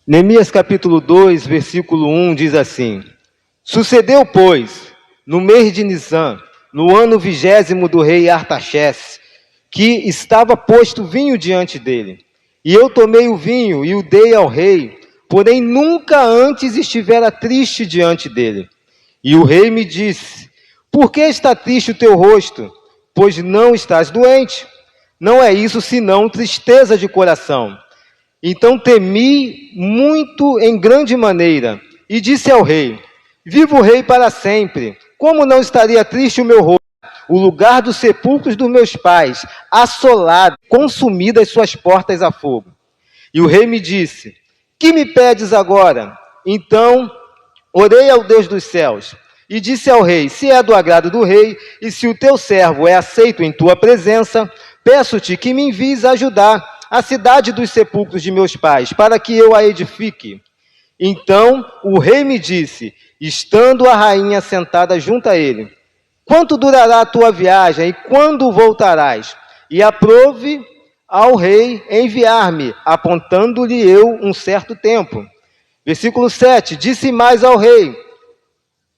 Neemias capítulo 2, versículo 1 diz assim: Sucedeu, pois, no mês de Nisan, no ano 20º do rei Artaxerxes, que estava posto vinho diante dele. E eu tomei o vinho e o dei ao rei, porém nunca antes estivera triste diante dele. E o rei me disse: Por que está triste o teu rosto? Pois não estás doente. Não é isso senão tristeza de coração. Então temi muito em grande maneira, e disse ao rei: Viva o rei para sempre, como não estaria triste o meu rosto, o lugar dos sepulcros dos meus pais, assolado, consumido as suas portas a fogo. E o rei me disse: Que me pedes agora? Então orei ao Deus dos céus, e disse ao rei: Se é do agrado do rei, e se o teu servo é aceito em tua presença, peço-te que me envies a ajudar a cidade dos sepulcros de meus pais, para que eu a edifique. Então o rei me disse, estando a rainha sentada junto a ele: Quanto durará a tua viagem e quando voltarás? E aprove ao rei enviar-me, apontando-lhe eu um certo tempo. Versículo 7, disse mais ao rei: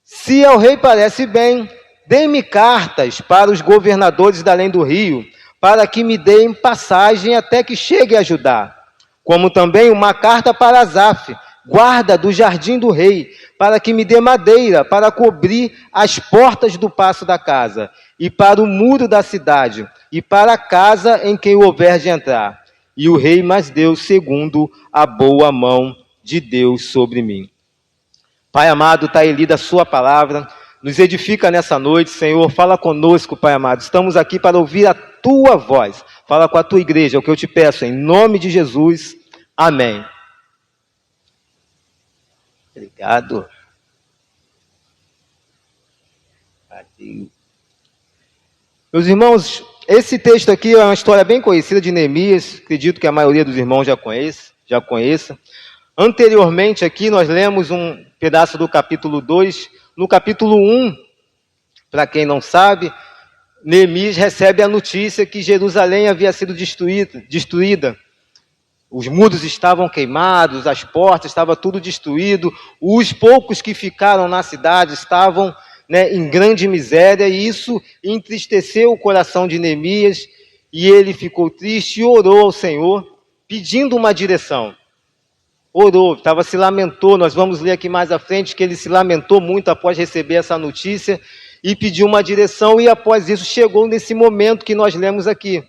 Se ao rei parece bem, dê-me cartas para os governadores da além do rio, para que me deem passagem até que chegue a Judá, como também uma carta para Asaf, guarda do jardim do rei, para que me dê madeira para cobrir as portas do paço da casa, e para o muro da cidade, e para a casa em quem houver de entrar. E o rei mais deu segundo a boa mão de Deus sobre mim. Pai amado, está aí lida a sua palavra, nos edifica nessa noite, Senhor, fala conosco, Pai amado, estamos aqui para ouvir a tua voz, fala com a tua igreja, é o que eu te peço, em nome de Jesus, amém. Obrigado. Meus irmãos, esse texto aqui é uma história bem conhecida de Neemias, acredito que a maioria dos irmãos já conheça. Anteriormente aqui nós lemos um pedaço do capítulo 2, no capítulo 1, para quem não sabe, Neemias recebe a notícia que Jerusalém havia sido destruída. Os muros estavam queimados, as portas, estava tudo destruído. Os poucos que ficaram na cidade estavam em grande miséria, e isso entristeceu o coração de Neemias, e ele ficou triste e orou ao Senhor, pedindo uma direção. Orou, se lamentou, nós vamos ler aqui mais à frente que ele se lamentou muito após receber essa notícia e pediu uma direção, e após isso chegou nesse momento que nós lemos aqui,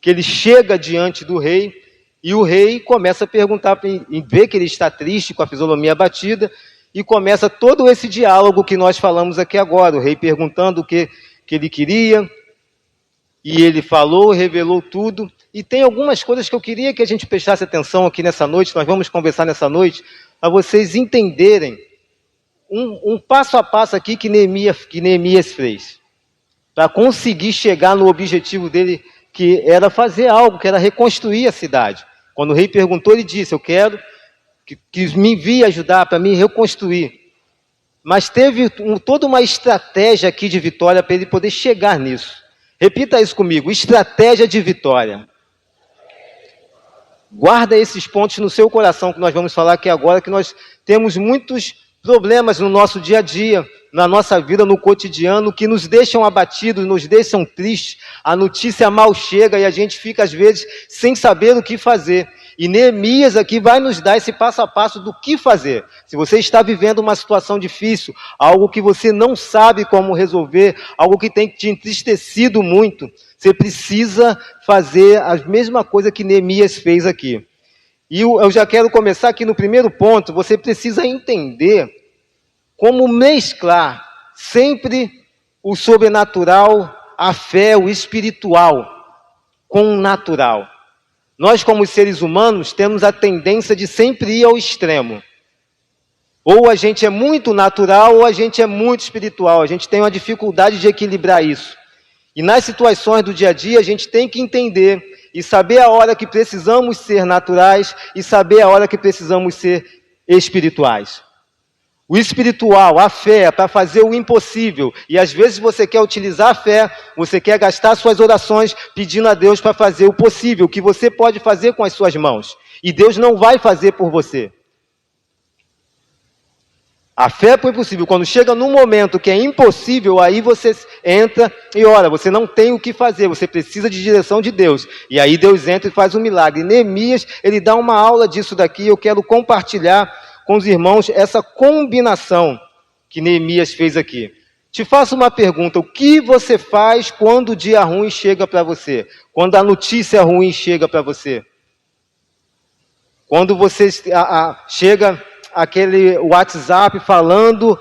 que ele chega diante do rei, e o rei começa a perguntar, vê que ele está triste, com a fisionomia abatida, e começa todo esse diálogo que nós falamos aqui agora, o rei perguntando o que ele queria, e ele falou, revelou tudo. E tem algumas coisas que eu queria que a gente prestasse atenção aqui nessa noite, nós vamos conversar nessa noite, para vocês entenderem um passo a passo aqui que Neemias fez, para conseguir chegar no objetivo dele, que era fazer algo, que era reconstruir a cidade. Quando o rei perguntou, ele disse: eu quero que me envie ajudar para me reconstruir. Mas teve toda uma estratégia aqui de vitória para ele poder chegar nisso. Repita isso comigo: estratégia de vitória. Guarda esses pontos no seu coração, que nós vamos falar aqui agora, que nós temos muitos problemas no nosso dia a dia, na nossa vida, no cotidiano, que nos deixam abatidos, nos deixam tristes. A notícia mal chega e a gente fica, às vezes, sem saber o que fazer. E Neemias aqui vai nos dar esse passo a passo do que fazer. Se você está vivendo uma situação difícil, algo que você não sabe como resolver, algo que tem te entristecido muito, você precisa fazer a mesma coisa que Neemias fez aqui. E eu já quero começar aqui no primeiro ponto. Você precisa entender como mesclar sempre o sobrenatural, a fé, o espiritual com o natural. Nós, como seres humanos, temos a tendência de sempre ir ao extremo. Ou a gente é muito natural, ou a gente é muito espiritual. A gente tem uma dificuldade de equilibrar isso. E nas situações do dia a dia, a gente tem que entender e saber a hora que precisamos ser naturais e saber a hora que precisamos ser espirituais. O espiritual, a fé, é para fazer o impossível. E às vezes você quer utilizar a fé, você quer gastar suas orações pedindo a Deus para fazer o possível, o que você pode fazer com as suas mãos. E Deus não vai fazer por você. A fé é impossível. Quando chega num momento que é impossível, aí você entra e ora, você não tem o que fazer, você precisa de direção de Deus. E aí Deus entra e faz um milagre. Neemias, ele dá uma aula disso daqui, eu quero compartilhar com os irmãos essa combinação que Neemias fez aqui. Te faço uma pergunta, o que você faz quando o dia ruim chega para você? Quando a notícia ruim chega para você? Quando você chega aquele WhatsApp falando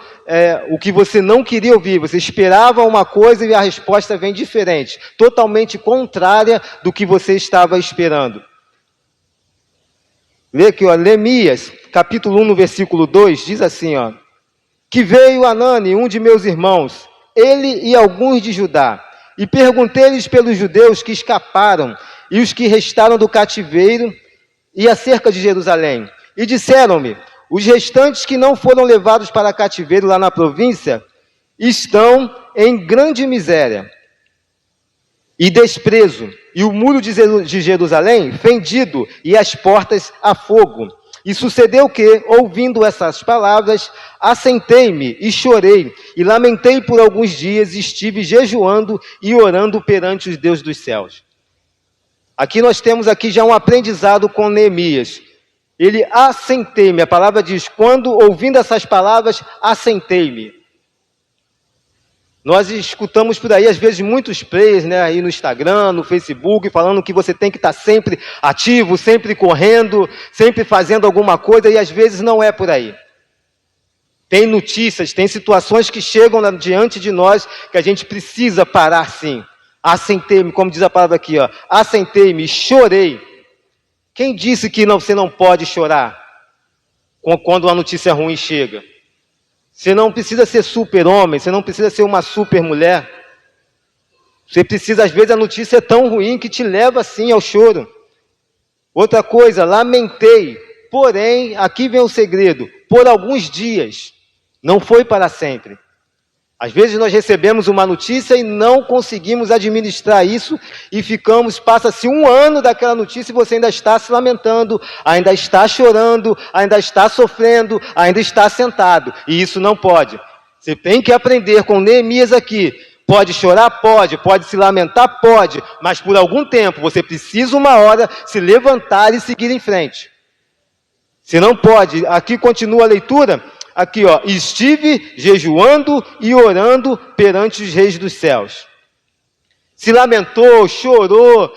o que você não queria ouvir, você esperava uma coisa e a resposta vem diferente, totalmente contrária do que você estava esperando. Lê aqui, ó, Neemias, capítulo 1, no versículo 2, diz assim, ó, que veio Anani, um de meus irmãos, ele e alguns de Judá, e perguntei-lhes pelos judeus que escaparam e os que restaram do cativeiro e acerca de Jerusalém. E disseram-me, os restantes que não foram levados para cativeiro lá na província estão em grande miséria e desprezo, e o muro de Jerusalém fendido e as portas a fogo. E sucedeu que, ouvindo essas palavras, assentei-me e chorei, e lamentei por alguns dias, e estive jejuando e orando perante os Deus dos céus. Aqui nós temos aqui já um aprendizado com Neemias. Ele assentei-me, a palavra diz, quando ouvindo essas palavras, assentei-me. Nós escutamos por aí, às vezes, muitos players, né, aí no Instagram, no Facebook, falando que você tem que estar sempre ativo, sempre correndo, sempre fazendo alguma coisa, e às vezes não é por aí. Tem notícias, tem situações que chegam diante de nós que a gente precisa parar sim. Assentei-me, como diz a palavra aqui, ó, assentei-me, chorei. Quem disse que você não pode chorar quando uma notícia ruim chega? Você não precisa ser super-homem, você não precisa ser uma super-mulher. Você precisa, às vezes, a notícia é tão ruim que te leva, assim, ao choro. Outra coisa, lamentei, porém, aqui vem o segredo, por alguns dias, não foi para sempre. Às vezes nós recebemos uma notícia e não conseguimos administrar isso e passa-se um ano daquela notícia e você ainda está se lamentando, ainda está chorando, ainda está sofrendo, ainda está sentado. E isso não pode. Você tem que aprender com Neemias aqui. Pode chorar? Pode se lamentar? Pode. Mas por algum tempo você precisa uma hora se levantar e seguir em frente. Você não pode. Aqui continua a leitura. Aqui, ó, estive jejuando e orando perante os reis dos céus. Se lamentou, chorou,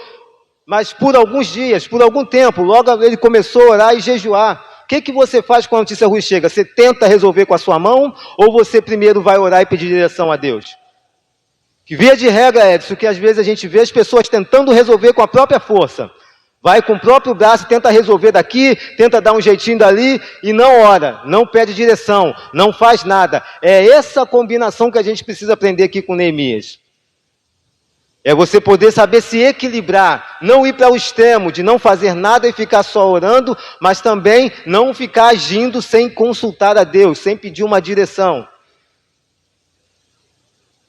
mas por alguns dias, por algum tempo, logo ele começou a orar e jejuar. O que você faz quando a notícia ruim chega? Você tenta resolver com a sua mão ou você primeiro vai orar e pedir direção a Deus? Que via de regra, Edson, que às vezes a gente vê as pessoas tentando resolver com a própria força. Vai com o próprio braço, tenta resolver daqui, tenta dar um jeitinho dali e não ora, não pede direção, não faz nada. É essa combinação que a gente precisa aprender aqui com Neemias. É você poder saber se equilibrar, não ir para o extremo de não fazer nada e ficar só orando, mas também não ficar agindo sem consultar a Deus, sem pedir uma direção.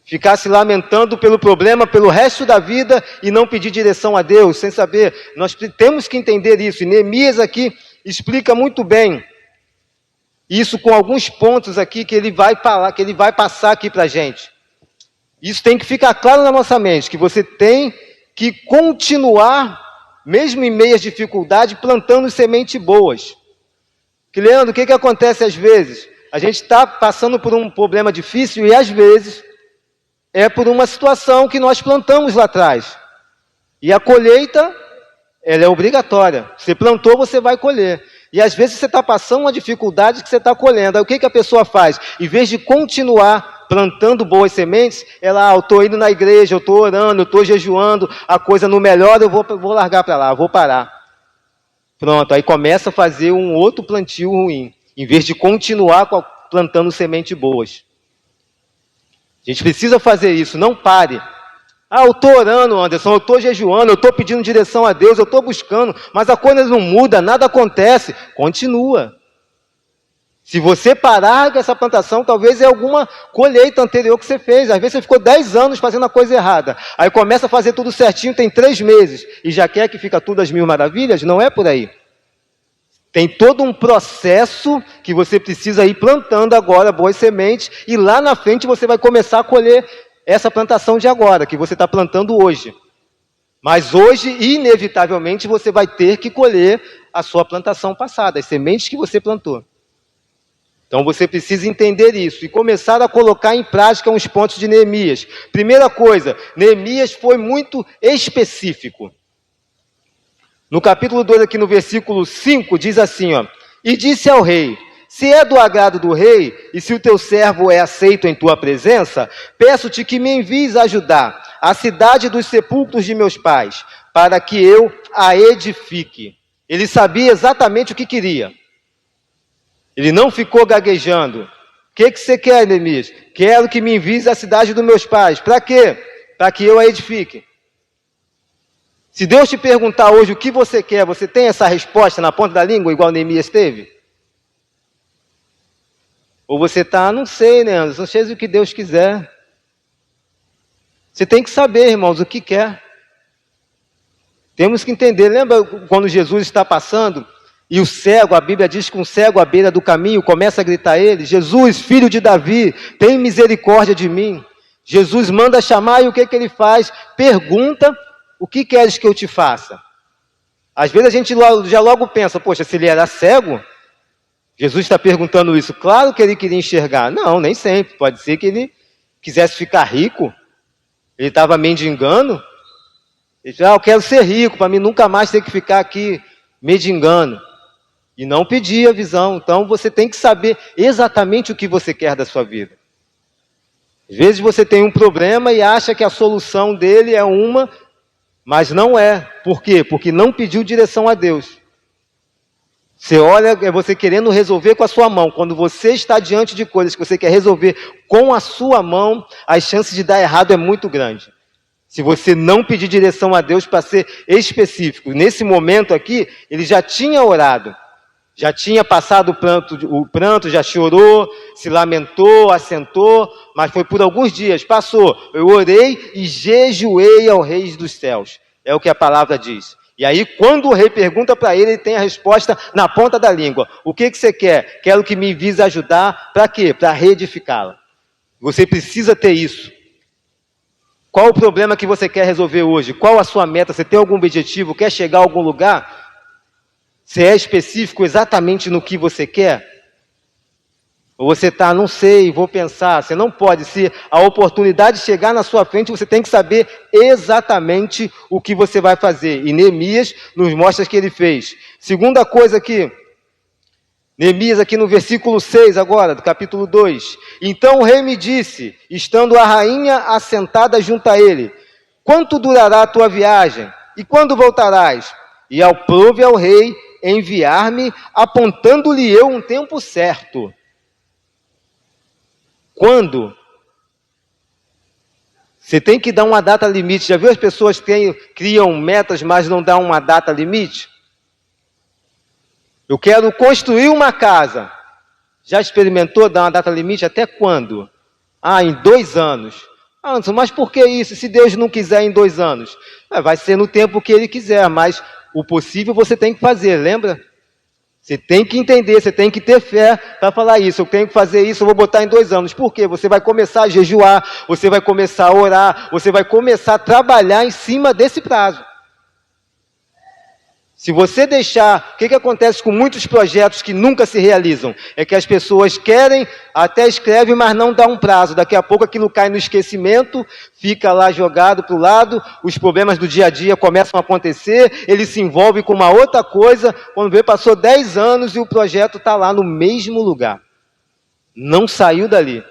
Ficar se lamentando pelo problema pelo resto da vida e não pedir direção a Deus, sem saber. Nós temos que entender isso. E Neemias aqui explica muito bem isso com alguns pontos aqui que ele vai falar, que ele vai passar aqui para a gente. Isso tem que ficar claro na nossa mente, que você tem que continuar, mesmo em meio às dificuldades, plantando sementes boas. Que, Leandro, o que acontece às vezes? A gente está passando por um problema difícil e às vezes é por uma situação que nós plantamos lá atrás. E a colheita, ela é obrigatória. Você plantou, você vai colher. E às vezes você está passando uma dificuldade que você está colhendo. Aí o que a pessoa faz? Em vez de continuar plantando boas sementes, eu estou indo na igreja, eu estou orando, eu estou jejuando, a coisa não melhora, eu vou largar para lá, vou parar. Pronto, aí começa a fazer um outro plantio ruim, em vez de continuar plantando sementes boas. A gente precisa fazer isso, não pare. Eu estou orando, Anderson, eu estou jejuando, eu estou pedindo direção a Deus, eu estou buscando, mas a coisa não muda, nada acontece. Continua. Se você parar com essa plantação, talvez é alguma colheita anterior que você fez. Às vezes você ficou 10 anos fazendo a coisa errada. Aí começa a fazer tudo certinho, tem 3 meses, e já quer que fica tudo às mil maravilhas? Não é por aí. Tem todo um processo que você precisa ir plantando agora boas sementes, e lá na frente você vai começar a colher essa plantação de agora, que você está plantando hoje. Mas hoje, inevitavelmente, você vai ter que colher a sua plantação passada, as sementes que você plantou. Então você precisa entender isso e começar a colocar em prática uns pontos de Neemias. Primeira coisa, Neemias foi muito específico. No capítulo 2, aqui no versículo 5, diz assim, ó: E disse ao rei: Se é do agrado do rei, e se o teu servo é aceito em tua presença, peço-te que me envies ajudar a cidade dos sepulcros de meus pais, para que eu a edifique. Ele sabia exatamente o que queria. Ele não ficou gaguejando. O que você quer, Neemias? Quero que me envies a cidade dos meus pais. Para quê? Para que eu a edifique. Se Deus te perguntar hoje o que você quer, você tem essa resposta na ponta da língua, igual Neemias teve? Ou você está, não sei, né? Não sei o que Deus quiser. Você tem que saber, irmãos, o que quer. Temos que entender. Lembra quando Jesus está passando e o cego, a Bíblia diz que um cego à beira do caminho começa a gritar a ele: Jesus, filho de Davi, tem misericórdia de mim. Jesus manda chamar, e o que ele faz? Pergunta: o que queres que eu te faça? Às vezes a gente já logo pensa: poxa, se ele era cego, Jesus está perguntando isso. Claro que ele queria enxergar. Não, nem sempre. Pode ser que ele quisesse ficar rico. Ele estava mendigando. Ele disse: eu quero ser rico, para mim nunca mais ter que ficar aqui mendigando. E não pedir a visão. Então você tem que saber exatamente o que você quer da sua vida. Às vezes você tem um problema e acha que a solução dele é uma, mas não é. Por quê? Porque não pediu direção a Deus. Você olha, é você querendo resolver com a sua mão. Quando você está diante de coisas que você quer resolver com a sua mão, as chances de dar errado é muito grande. Se você não pedir direção a Deus, para ser específico. Nesse momento aqui, ele já tinha orado. Já tinha passado o pranto, já chorou, se lamentou, assentou, mas foi por alguns dias, passou. Eu orei e jejuei ao Rei dos céus. É o que a palavra diz. E aí, quando o rei pergunta para ele, ele tem a resposta na ponta da língua. O que você quer? Quero que me envies ajudar. Para quê? Para reedificá-la. Você precisa ter isso. Qual o problema que você quer resolver hoje? Qual a sua meta? Você tem algum objetivo? Quer chegar a algum lugar? Você é específico exatamente no que você quer? Ou você está, não sei, vou pensar. Você não pode. Se a oportunidade chegar na sua frente, você tem que saber exatamente o que você vai fazer. E Neemias nos mostra que ele fez. Segunda coisa aqui, Neemias aqui no versículo 6 agora, do capítulo 2. Então o rei me disse, estando a rainha assentada junto a ele: quanto durará a tua viagem? E quando voltarás? E aprove ao rei enviar-me, apontando-lhe eu um tempo certo. Quando? Você tem que dar uma data limite. Já viu as pessoas que criam metas, mas não dão uma data limite? Eu quero construir uma casa. Já experimentou dar uma data limite? Até quando? Em 2 anos. Anderson, mas por que isso? Se Deus não quiser em 2 anos? Vai ser no tempo que Ele quiser, mas o possível você tem que fazer, lembra? Você tem que entender, você tem que ter fé para falar isso. Eu tenho que fazer isso, eu vou botar em 2 anos. Por quê? Você vai começar a jejuar, você vai começar a orar, você vai começar a trabalhar em cima desse prazo. Se você deixar, o que acontece com muitos projetos que nunca se realizam? É que as pessoas querem, até escrevem, mas não dá um prazo. Daqui a pouco aquilo cai no esquecimento, fica lá jogado para o lado, os problemas do dia a dia começam a acontecer, ele se envolve com uma outra coisa, quando vê, passou 10 anos e o projeto está lá no mesmo lugar. Não saiu dali,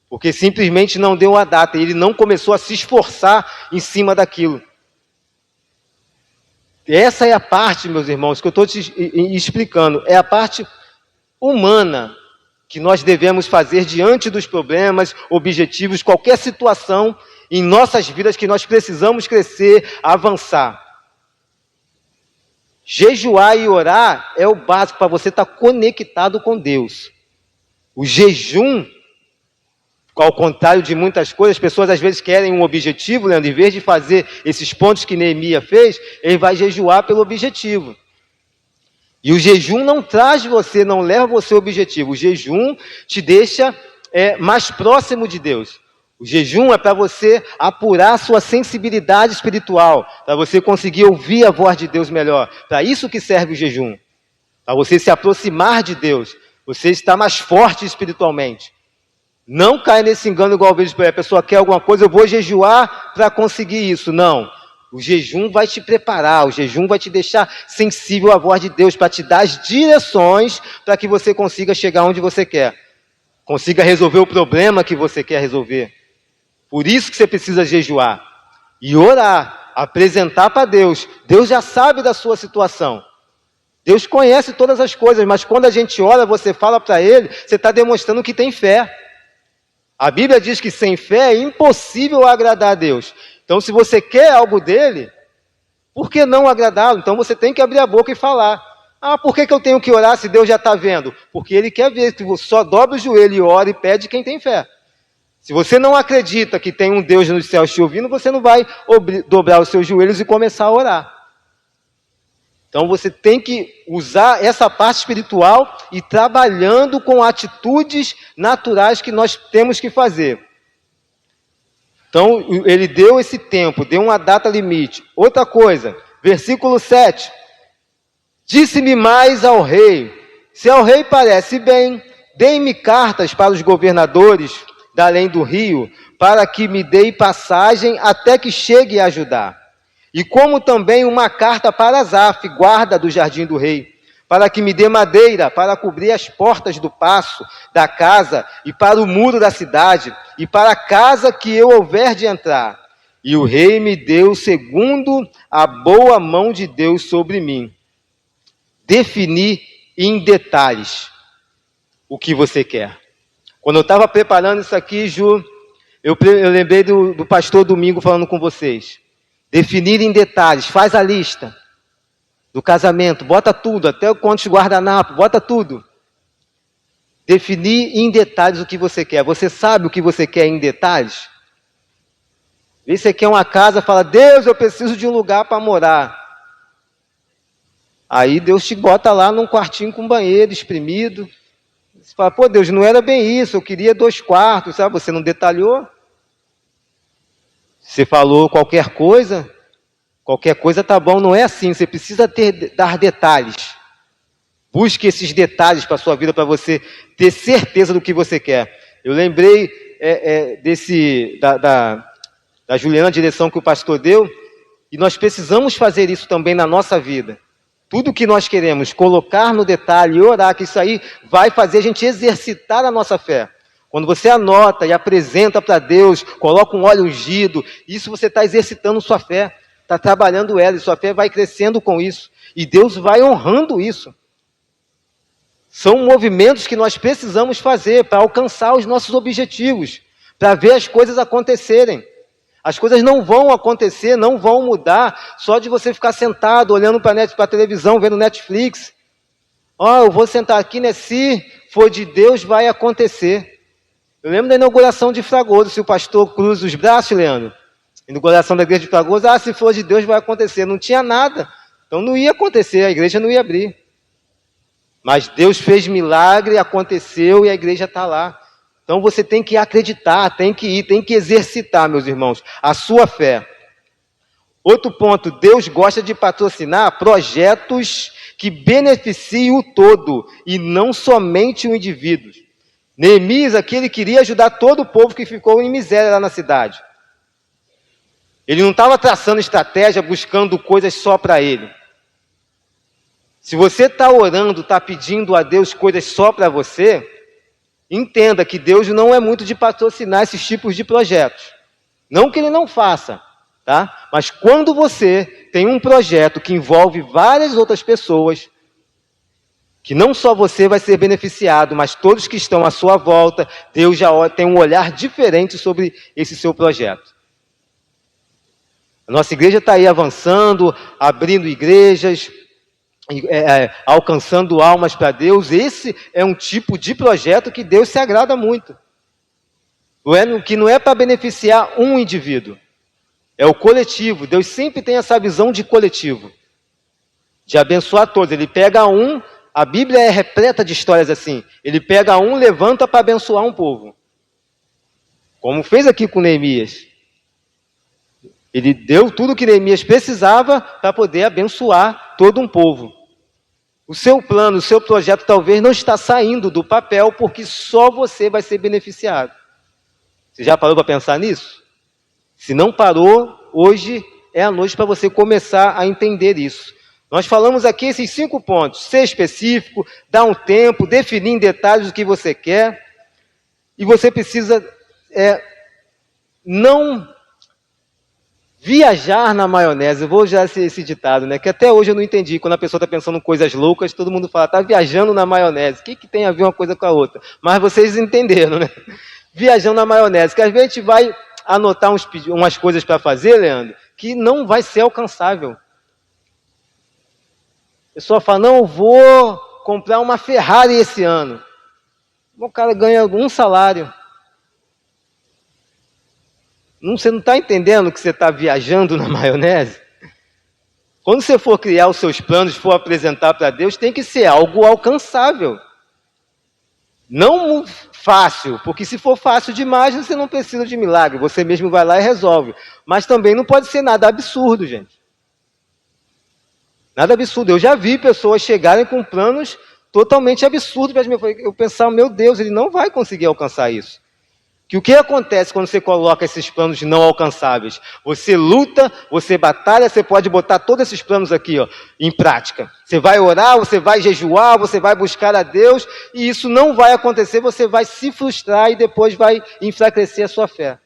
porque simplesmente não deu a data, ele não começou a se esforçar em cima daquilo. Essa é a parte, meus irmãos, que eu estou te explicando. É a parte humana que nós devemos fazer diante dos problemas, objetivos, qualquer situação em nossas vidas que nós precisamos crescer, avançar. Jejuar e orar é o básico para você estar conectado com Deus. O jejum, ao contrário de muitas coisas, as pessoas às vezes querem um objetivo, Leandro, em vez de fazer esses pontos que Neemias fez, ele vai jejuar pelo objetivo. E o jejum não traz você, não leva você ao objetivo. O jejum te deixa mais próximo de Deus. O jejum é para você apurar a sua sensibilidade espiritual, para você conseguir ouvir a voz de Deus melhor. Para isso que serve o jejum. Para você se aproximar de Deus. Você está mais forte espiritualmente. Não cai nesse engano igual eu vejo, a pessoa quer alguma coisa, eu vou jejuar para conseguir isso. Não. O jejum vai te preparar, o jejum vai te deixar sensível à voz de Deus, para te dar as direções para que você consiga chegar onde você quer. Consiga resolver o problema que você quer resolver. Por isso que você precisa jejuar. E orar, apresentar para Deus. Deus já sabe da sua situação. Deus conhece todas as coisas, mas quando a gente ora, você fala para Ele, você está demonstrando que tem fé. A Bíblia diz que sem fé é impossível agradar a Deus. Então, se você quer algo dele, por que não agradá-lo? Então, você tem que abrir a boca e falar. Ah, por que eu tenho que orar se Deus já está vendo? Porque Ele quer ver, que você só dobra o joelho e ora e pede quem tem fé. Se você não acredita que tem um Deus nos céus te ouvindo, você não vai dobrar os seus joelhos e começar a orar. Então você tem que usar essa parte espiritual e trabalhando com atitudes naturais que nós temos que fazer. Então ele deu esse tempo, deu uma data limite. Outra coisa, versículo 7. Disse-me mais ao rei, se ao rei parece bem, dê-me cartas para os governadores da além do rio, para que me dê passagem até que chegue a Judá. E como também uma carta para Asaf, guarda do jardim do rei, para que me dê madeira para cobrir as portas do paço da casa e para o muro da cidade e para a casa que eu houver de entrar. E o rei me deu segundo a boa mão de Deus sobre mim. Definir em detalhes o que você quer. Quando eu estava preparando isso aqui, Ju, eu lembrei do pastor Domingo falando com vocês. Definir em detalhes, faz a lista do casamento, bota tudo, até quantos guardanapos, bota tudo. Definir em detalhes o que você quer. Você sabe o que você quer em detalhes? Vê se você quer uma casa, fala, Deus, eu preciso de um lugar para morar. Aí Deus te bota lá num quartinho com banheiro espremido. Você fala, pô, Deus, não era bem isso, eu queria 2 quartos, sabe? Você não detalhou. Você falou qualquer coisa tá bom, não é assim, você precisa dar detalhes. Busque esses detalhes para a sua vida, para você ter certeza do que você quer. Eu lembrei da Juliana, a direção que o pastor deu, e nós precisamos fazer isso também na nossa vida. Tudo que nós queremos, colocar no detalhe e orar, que isso aí vai fazer a gente exercitar a nossa fé. Quando você anota e apresenta para Deus, coloca um óleo ungido, isso você está exercitando sua fé, está trabalhando ela, e sua fé vai crescendo com isso. E Deus vai honrando isso. São movimentos que nós precisamos fazer para alcançar os nossos objetivos, para ver as coisas acontecerem. As coisas não vão acontecer, não vão mudar, só de você ficar sentado, olhando para a televisão, vendo Netflix. Eu vou sentar aqui, né? Se for de Deus, vai acontecer. Eu lembro da inauguração de Fragoso, se o pastor cruza os braços, Leandro, inauguração da igreja de Fragoso, se for de Deus, vai acontecer. Não tinha nada, então não ia acontecer, a igreja não ia abrir. Mas Deus fez milagre, aconteceu e a igreja está lá. Então você tem que acreditar, tem que ir, tem que exercitar, meus irmãos, a sua fé. Outro ponto, Deus gosta de patrocinar projetos que beneficiem o todo e não somente o indivíduo. Neemias aqui, ele queria ajudar todo o povo que ficou em miséria lá na cidade. Ele não estava traçando estratégia, buscando coisas só para ele. Se você está orando, está pedindo a Deus coisas só para você, entenda que Deus não é muito de patrocinar esses tipos de projetos. Não que Ele não faça, tá? Mas quando você tem um projeto que envolve várias outras pessoas, que não só você vai ser beneficiado, mas todos que estão à sua volta, Deus já tem um olhar diferente sobre esse seu projeto. A nossa igreja está aí avançando, abrindo igrejas, alcançando almas para Deus. Esse é um tipo de projeto que Deus se agrada muito. Que não é para beneficiar um indivíduo, é o coletivo. Deus sempre tem essa visão de coletivo. de abençoar todos. Ele pega um, a Bíblia é repleta de histórias assim. Ele pega um, levanta para abençoar um povo. Como fez aqui com Neemias. Ele deu tudo o que Neemias precisava para poder abençoar todo um povo. O seu plano, o seu projeto talvez não está saindo do papel porque só você vai ser beneficiado. Você já parou para pensar nisso? Se não parou, hoje é a noite para você começar a entender isso. Nós falamos aqui esses 5 pontos. Ser específico, dar um tempo, definir em detalhes o que você quer. E você precisa não viajar na maionese. Eu vou usar esse ditado, né? Que até hoje eu não entendi. Quando a pessoa está pensando em coisas loucas, todo mundo fala, está viajando na maionese. O que tem a ver uma coisa com a outra? Mas vocês entenderam, né? Viajando na maionese. Que às vezes a gente vai anotar umas coisas para fazer, Leandro, que não vai ser alcançável. A pessoa fala, não, eu vou comprar uma Ferrari esse ano. O cara ganha um salário. Você não está entendendo que você está viajando na maionese? Quando você for criar os seus planos, for apresentar para Deus, tem que ser algo alcançável. Não fácil, porque se for fácil demais, você não precisa de milagre. Você mesmo vai lá e resolve. Mas também não pode ser nada absurdo, gente. Nada absurdo. Eu já vi pessoas chegarem com planos totalmente absurdos para mim. Eu pensava, meu Deus, ele não vai conseguir alcançar isso. Que o que acontece quando você coloca esses planos não alcançáveis? Você luta, você batalha, você pode botar todos esses planos aqui, em prática. Você vai orar, você vai jejuar, você vai buscar a Deus, e isso não vai acontecer, você vai se frustrar e depois vai enfraquecer a sua fé.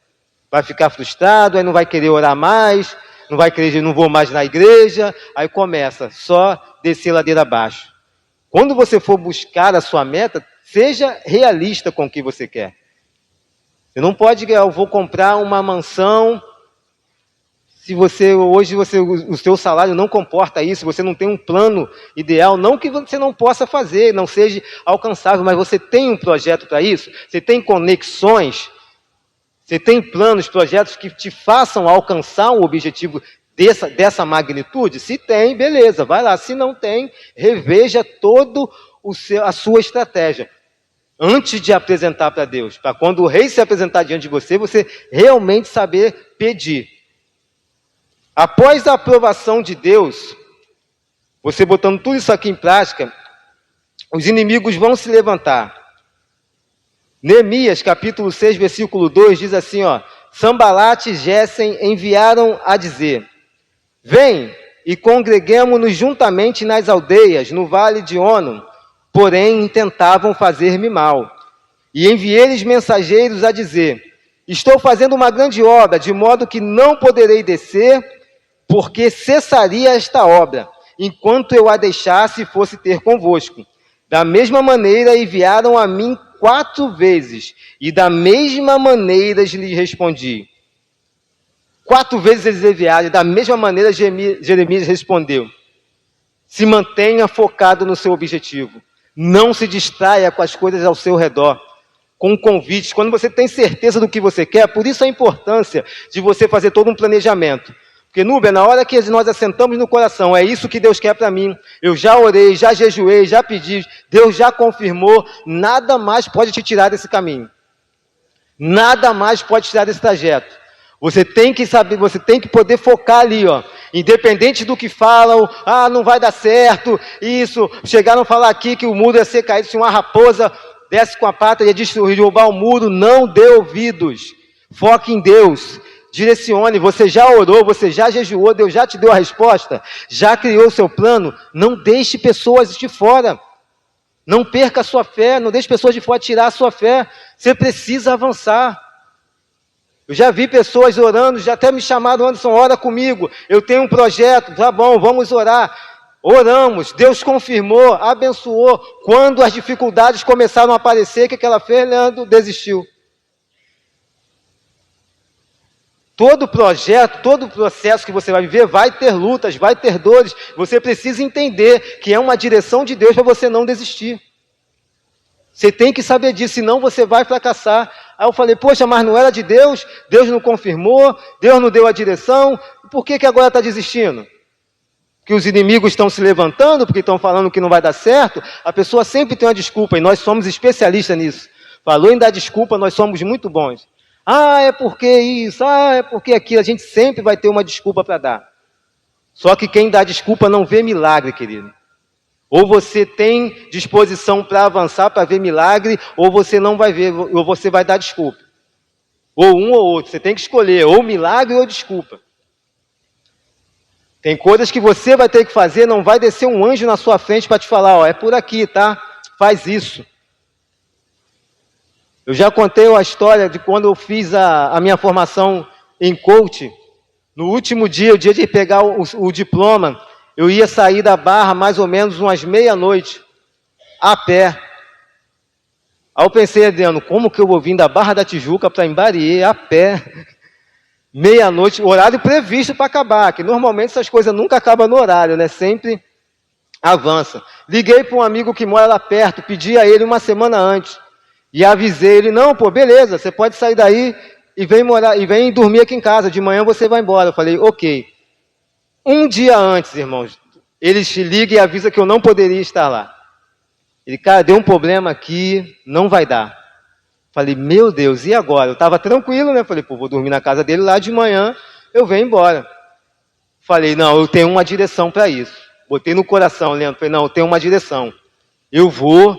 Vai ficar frustrado, aí não vai querer orar mais, não vai querer, não vou mais na igreja, aí começa só descer ladeira abaixo. Quando você for buscar a sua meta, seja realista com o que você quer. Você não pode, eu vou comprar uma mansão, se hoje o seu salário não comporta isso, você não tem um plano ideal, não que você não possa fazer, não seja alcançável, mas você tem um projeto para isso, você tem conexões, você tem planos, projetos que te façam alcançar um objetivo dessa magnitude? Se tem, beleza, vai lá. Se não tem, reveja toda a sua estratégia. Antes de apresentar para Deus, para quando o rei se apresentar diante de você, você realmente saber pedir. Após a aprovação de Deus, você botando tudo isso aqui em prática, os inimigos vão se levantar. Neemias, capítulo 6, versículo 2, diz assim, Sambalate e Gésem enviaram a dizer, vem e congreguemo-nos juntamente nas aldeias, no vale de Ono, porém intentavam fazer-me mal. E enviei-lhes mensageiros a dizer, estou fazendo uma grande obra, de modo que não poderei descer, porque cessaria esta obra, enquanto eu a deixasse e fosse ter convosco. Da mesma maneira enviaram a mim 4 vezes, e da mesma maneira lhes respondi. 4 vezes eles enviaram, e da mesma maneira Jeremias respondeu. Se mantenha focado no seu objetivo. Não se distraia com as coisas ao seu redor, com convites. Quando você tem certeza do que você quer, por isso a importância de você fazer todo um planejamento. Porque, Núbia, na hora que nós assentamos no coração, é isso que Deus quer para mim. Eu já orei, já jejuei, já pedi, Deus já confirmou, nada mais pode te tirar desse caminho. Nada mais pode tirar desse trajeto. Você tem que saber, você tem que poder focar ali, independente do que falam, não vai dar certo, isso, chegaram a falar aqui que o muro ia ser caído, se uma raposa desse com a pata, ia derrubar o muro, não dê ouvidos, foque em Deus, direcione, você já orou, você já jejuou, Deus já te deu a resposta, já criou o seu plano, não deixe pessoas de fora, não perca a sua fé, não deixe pessoas de fora tirar a sua fé, você precisa avançar. Eu já vi pessoas orando, já até me chamaram, Anderson, ora comigo, eu tenho um projeto, tá bom, vamos orar. Oramos, Deus confirmou, abençoou. Quando as dificuldades começaram a aparecer, o que ela fez? Leandro desistiu. Todo projeto, todo processo que você vai viver, vai ter lutas, vai ter dores. Você precisa entender que é uma direção de Deus para você não desistir. Você tem que saber disso, senão você vai fracassar. Aí eu falei, poxa, mas não era de Deus? Deus não confirmou, Deus não deu a direção, por que agora está desistindo? Porque porque os inimigos estão se levantando, porque estão falando que não vai dar certo, a pessoa sempre tem uma desculpa, e nós somos especialistas nisso. Falou em dar desculpa, nós somos muito bons. Ah, é porque isso, ah, é porque aquilo, a gente sempre vai ter uma desculpa para dar. Só que quem dá desculpa não vê milagre, querido. Ou você tem disposição para avançar, para ver milagre, ou você não vai ver, ou você vai dar desculpa. Ou um ou outro, você tem que escolher, ou milagre ou desculpa. Tem coisas que você vai ter que fazer, não vai descer um anjo na sua frente para te falar, ó, é por aqui, tá? Faz isso. Eu já contei a história de quando eu fiz a minha formação em coach. No último dia, o dia de pegar o diploma, eu ia sair da Barra mais ou menos umas meia-noite, a pé. Aí eu pensei, Adriano, como que eu vou vir da Barra da Tijuca para Imbariê, a pé? Meia-noite, horário previsto para acabar, que normalmente essas coisas nunca acabam no horário, né? Sempre avança. Liguei para um amigo que mora lá perto, pedi a ele uma semana antes. E avisei ele, não, pô, beleza, você pode sair daí e vem dormir aqui em casa, de manhã você vai embora. Eu falei, ok. Um dia antes, irmãos, ele te liga e avisa que eu não poderia estar lá. Ele, cara, deu um problema aqui, não vai dar. Falei, meu Deus, e agora? Eu estava tranquilo, né? Falei, pô, vou dormir na casa dele lá de manhã, eu venho embora. Falei, não, eu tenho uma direção para isso. Botei no coração, Leandro, falei, não, eu tenho uma direção. Eu vou,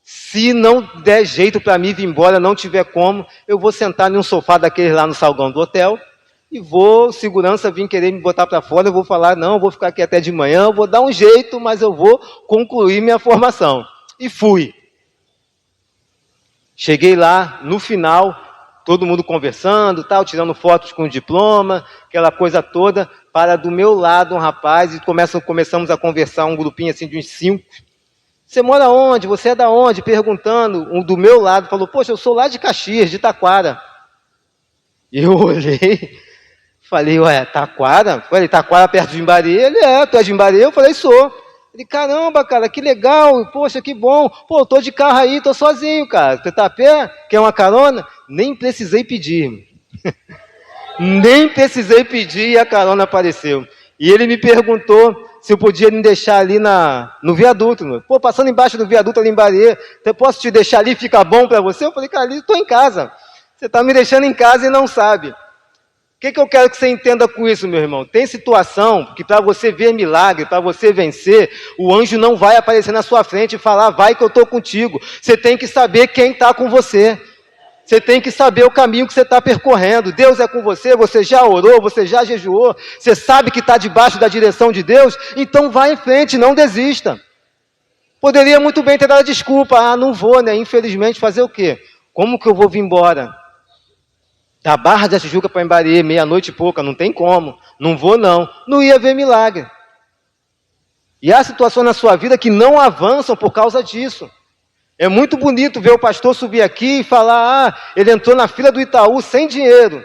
se não der jeito para mim vir embora, não tiver como, eu vou sentar em um sofá daqueles lá no salgão do hotel, e vou, segurança vir querer me botar para fora, eu vou falar, não, eu vou ficar aqui até de manhã, eu vou dar um jeito, mas eu vou concluir minha formação. E fui. Cheguei lá, no final, todo mundo conversando, tal, tirando fotos com o diploma, aquela coisa toda, para do meu lado um rapaz, e começamos a conversar, um grupinho assim de uns 5. Você mora onde? Você é da onde? Perguntando, um do meu lado, falou, poxa, eu sou lá de Caxias, de Taquara. E eu olhei, falei, ué, Taquara? Falei, Taquara perto de Imbariê? Ele tu é de Imbariê? Eu falei, sou. Ele, caramba, cara, que legal, poxa, que bom. Pô, eu tô de carro aí, tô sozinho, cara. Você tá a pé? Quer uma carona? Nem precisei pedir. Nem precisei pedir e a carona apareceu. E ele me perguntou se eu podia me deixar ali no viaduto. Pô, passando embaixo do viaduto ali em Imbariê, eu posso te deixar ali, fica bom para você? Eu falei, cara, ali estou em casa. Você está me deixando em casa e não sabe. O que eu quero que você entenda com isso, meu irmão? Tem situação que para você ver milagre, para você vencer, o anjo não vai aparecer na sua frente e falar, vai que eu estou contigo. Você tem que saber quem está com você. Você tem que saber o caminho que você está percorrendo. Deus é com você, você já orou, você já jejuou, você sabe que está debaixo da direção de Deus, então vá em frente, não desista. Poderia muito bem ter dado desculpa, não vou, né? Infelizmente, fazer o quê? Como que eu vou vir embora? Da Barra da Tijuca para Imbariê, meia-noite e pouca, não tem como. Não vou, não. Não ia ver milagre. E há situações na sua vida que não avançam por causa disso. É muito bonito ver o pastor subir aqui e falar, ele entrou na fila do Itaú sem dinheiro.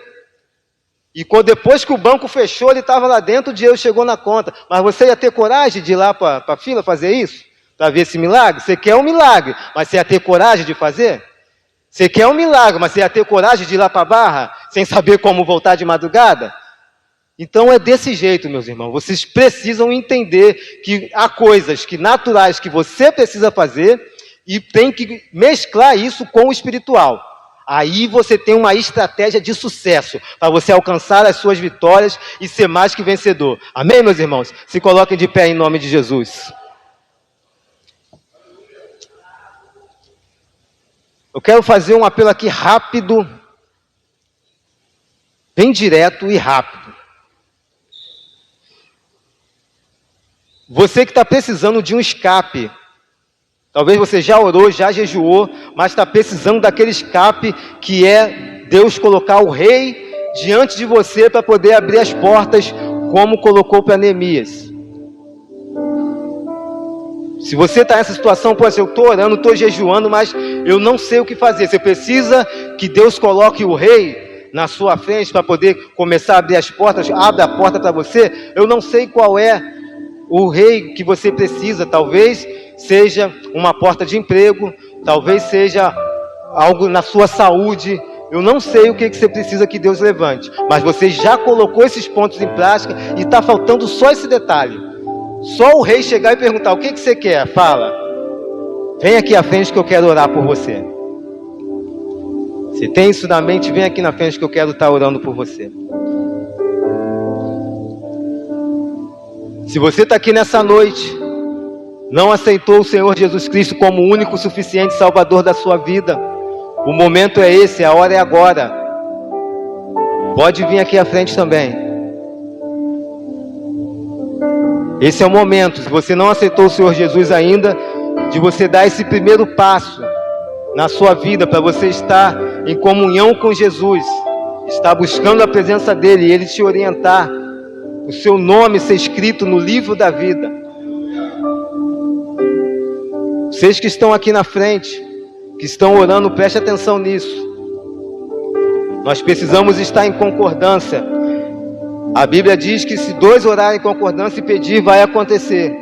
E depois que o banco fechou, ele estava lá dentro, o dinheiro chegou na conta. Mas você ia ter coragem de ir lá para a fila fazer isso? Para ver esse milagre? Você quer um milagre, mas você ia ter coragem de fazer? Você quer um milagre, mas você ia ter coragem de ir lá para a Barra, sem saber como voltar de madrugada? Então é desse jeito, meus irmãos. Vocês precisam entender que há coisas naturais que você precisa fazer e tem que mesclar isso com o espiritual. Aí você tem uma estratégia de sucesso para você alcançar as suas vitórias e ser mais que vencedor. Amém, meus irmãos? Se coloquem de pé em nome de Jesus. Eu quero fazer um apelo aqui rápido, bem direto e rápido. Você que está precisando de um escape, talvez você já orou, já jejuou, mas está precisando daquele escape que é Deus colocar o rei diante de você para poder abrir as portas, como colocou para Neemias. Se você está nessa situação, pô, eu estou orando, estou jejuando, mas eu não sei o que fazer. Você precisa que Deus coloque o rei na sua frente para poder começar a abrir as portas, abre a porta para você. Eu não sei qual é o rei que você precisa. Talvez seja uma porta de emprego, talvez seja algo na sua saúde. Eu não sei o que você precisa que Deus levante, mas você já colocou esses pontos em prática e está faltando só esse detalhe. Só o rei chegar e perguntar: o que você quer? Fala. Vem aqui à frente que eu quero orar por você. Se tem isso na mente, vem aqui na frente que eu quero estar orando por você. Se você está aqui nessa noite, não aceitou o Senhor Jesus Cristo como o único, suficiente Salvador da sua vida, o momento é esse, a hora é agora. Pode vir aqui à frente também. Esse é o momento. Se você não aceitou o Senhor Jesus ainda, de você dar esse primeiro passo na sua vida, para você estar em comunhão com Jesus, estar buscando a presença dEle e Ele te orientar, o seu nome ser escrito no livro da vida. Vocês que estão aqui na frente, que estão orando, preste atenção nisso. Nós precisamos estar em concordância. A Bíblia diz que se 2 orarem em concordância e pedir, vai acontecer.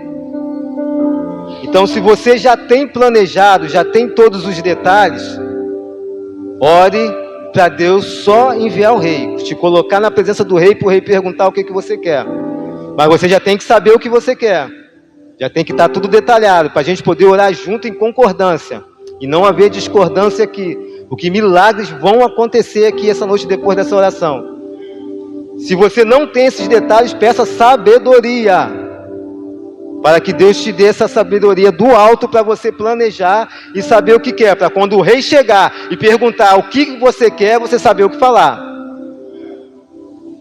Então, se você já tem planejado, já tem todos os detalhes, ore para Deus só enviar o rei, te colocar na presença do rei, para o rei perguntar o que você quer. Mas você já tem que saber o que você quer. Já tem que estar tudo detalhado, para a gente poder orar junto em concordância. E não haver discordância aqui. Porque milagres vão acontecer aqui essa noite depois dessa oração. Se você não tem esses detalhes, peça sabedoria, para que Deus te dê essa sabedoria do alto para você planejar e saber o que quer, para quando o rei chegar e perguntar o que você quer, você saber o que falar.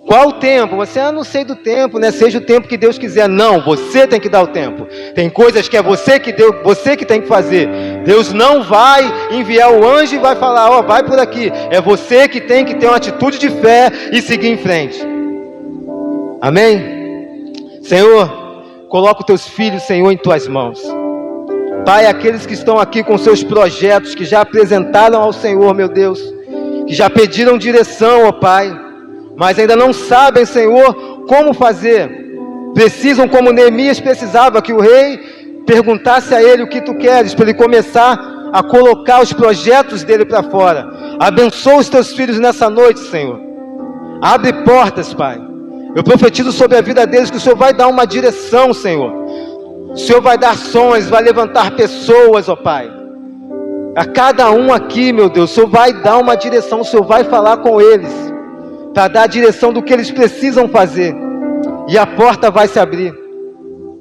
Qual o tempo? Você, não sei do tempo, né? Seja o tempo que Deus quiser. Não, você tem que dar o tempo. Tem coisas que é você que tem que fazer. Deus não vai enviar o anjo e vai falar: vai por aqui. É você que tem que ter uma atitude de fé e seguir em frente. Amém? Senhor, coloca os teus filhos, Senhor, em tuas mãos. Pai, aqueles que estão aqui com seus projetos, que já apresentaram ao Senhor, meu Deus, que já pediram direção, ó Pai, mas ainda não sabem, Senhor, como fazer. Precisam, como Neemias precisava, que o rei perguntasse a ele o que tu queres, para ele começar a colocar os projetos dele para fora. Abençoa os teus filhos nessa noite, Senhor. Abre portas, Pai. Eu profetizo sobre a vida deles que o Senhor vai dar uma direção, Senhor. O Senhor vai dar sonhos, vai levantar pessoas, ó Pai. A cada um aqui, meu Deus, o Senhor vai dar uma direção, o Senhor vai falar com eles, para dar a direção do que eles precisam fazer, e a porta vai se abrir.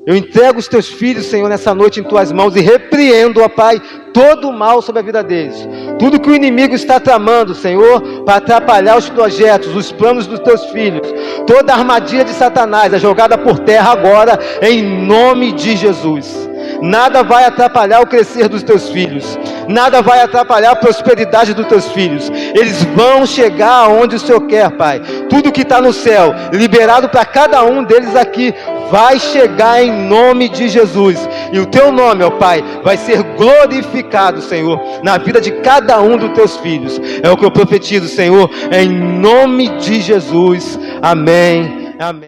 Eu entrego os teus filhos, Senhor, nessa noite em tuas mãos, e repreendo, ó Pai, todo o mal sobre a vida deles, tudo que o inimigo está tramando, Senhor, para atrapalhar os projetos, os planos dos teus filhos, toda a armadilha de Satanás é jogada por terra agora, em nome de Jesus. Nada vai atrapalhar o crescer dos teus filhos, nada vai atrapalhar a prosperidade dos teus filhos. Eles vão chegar aonde o Senhor quer, Pai. Tudo que está no céu, liberado para cada um deles aqui, vai chegar em nome de Jesus. E o teu nome, ó Pai, vai ser glorificado, Senhor, na vida de cada um dos teus filhos. É o que eu profetizo, Senhor, em nome de Jesus. Amém. Amém.